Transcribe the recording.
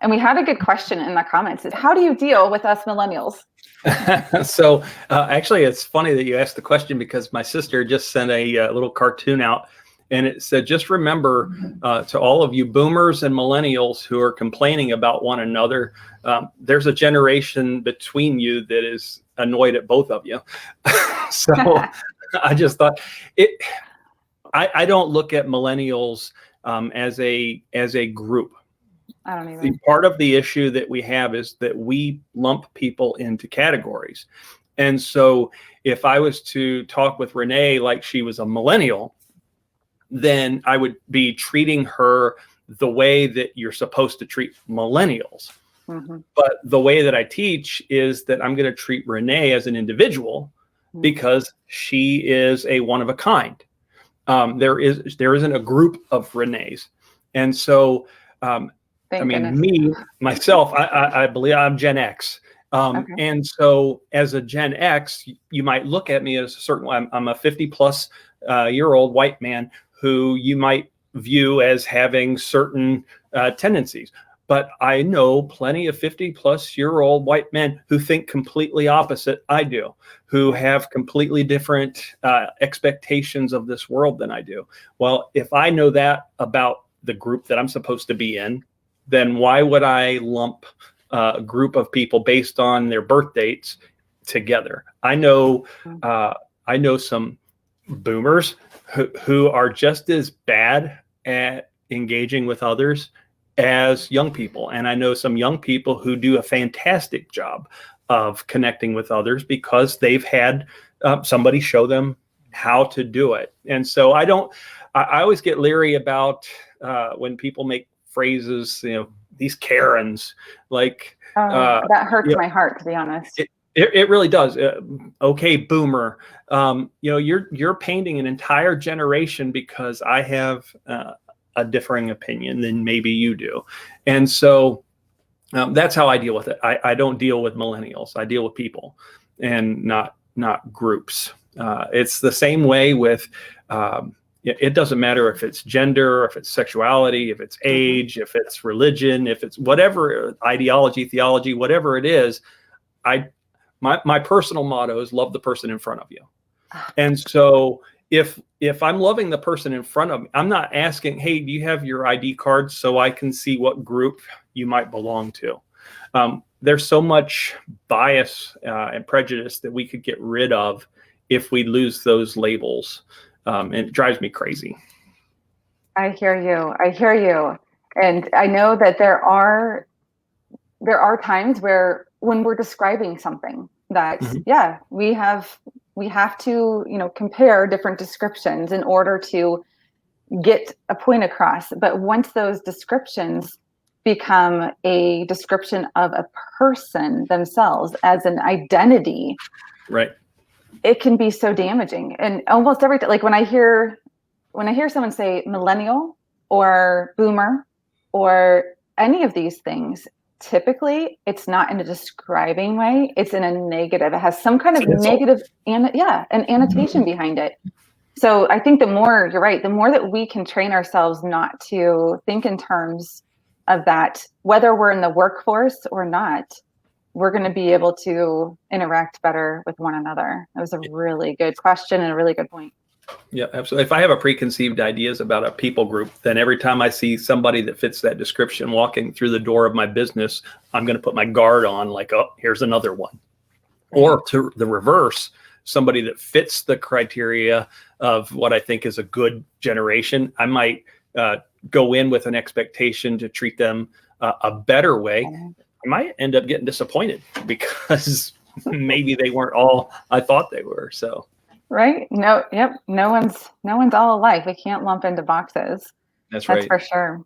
And we had a good question in the comments. How do you deal with us millennials? So actually, it's funny that you asked the question because my sister just sent a little cartoon out, and it said, just remember to all of you boomers and millennials who are complaining about one another, there's a generation between you that is annoyed at both of you. So I just thought I don't look at millennials as a group. I don't even. Part of the issue that we have is that we lump people into categories. And so if I was to talk with Renee like she was a millennial, then I would be treating her the way that you're supposed to treat millennials. Mm-hmm. But the way that I teach is that I'm going to treat Renee as an individual because she is a one of a kind. There isn't a group of Renees. And so, myself, I believe I'm Gen X. Okay. And so as a Gen X, you might look at me as a certain, I'm a 50 plus year old white man who you might view as having certain tendencies. But I know plenty of 50 plus year old white men who think completely opposite I do, who have completely different expectations of this world than I do. Well, if I know that about the group that I'm supposed to be in, then why would I lump a group of people based on their birth dates together? I know some boomers who are just as bad at engaging with others as young people. And I know some young people who do a fantastic job of connecting with others because they've had somebody show them how to do it. And so I always get leery about when people make phrases, these Karens, like that hurts my heart, to be honest. It really does. Okay, boomer. You're painting an entire generation because I have a differing opinion than maybe you do, and so that's how I deal with it. I don't deal with millennials. I deal with people, and not groups. It's the same way with. It doesn't matter if it's gender, if it's sexuality, if it's age, if it's religion, if it's whatever ideology, theology, whatever it is. My personal motto is love the person in front of you. And so if I'm loving the person in front of me, I'm not asking, hey, do you have your ID card so I can see what group you might belong to? There's so much bias and prejudice that we could get rid of if we lose those labels. And it drives me crazy. I hear you. And I know that there are times when we're describing something that, we have to, compare different descriptions in order to get a point across. But once those descriptions become a description of a person themselves as an identity, right, it can be so damaging. And almost every time, like when I hear someone say millennial or boomer or any of these things, typically it's not in a describing way. It's in a negative. It has some kind of negative an annotation behind it. So I think you're right, the more that we can train ourselves not to think in terms of that, whether we're in the workforce or not, we're going to be able to interact better with one another. That was a really good question and a really good point. Yeah, absolutely. If I have a preconceived ideas about a people group, then every time I see somebody that fits that description walking through the door of my business, I'm going to put my guard on like, oh, here's another one. Or to the reverse, somebody that fits the criteria of what I think is a good generation, I might go in with an expectation to treat them a better way. I might end up getting disappointed because maybe they weren't all I thought they were. So. Right. No one's all alike. We can't lump into boxes. That's right. That's for sure.